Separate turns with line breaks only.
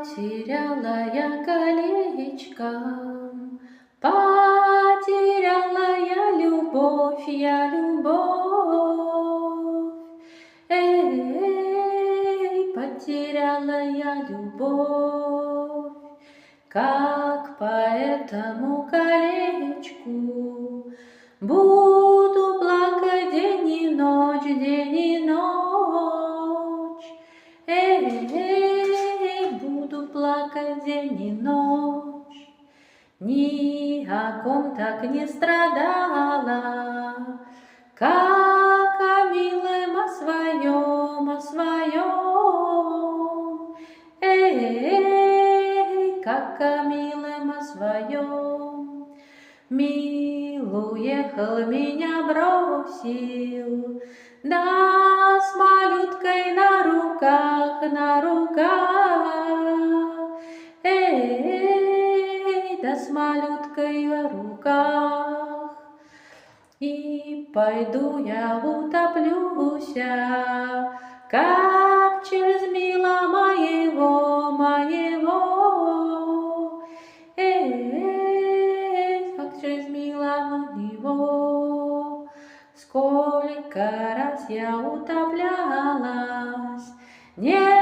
Потеряла я колечко, потеряла я любовь. Эй, потеряла я любовь, как по этому колечку буду плакать день и ночь, день и ночь. Эй, буду плакать день и ночь. Ни о ком так не страдала, как о милом, о своем, о своем. Эй, как о милом, о своем. Мил уехал, меня бросил, да с малюткой на руках, на руках. Эй, да с малюткой в руках. И пойду я утоплюся, как через мила моего, моего. Эй, как через мила моего. Сколько раз я утоплялась, не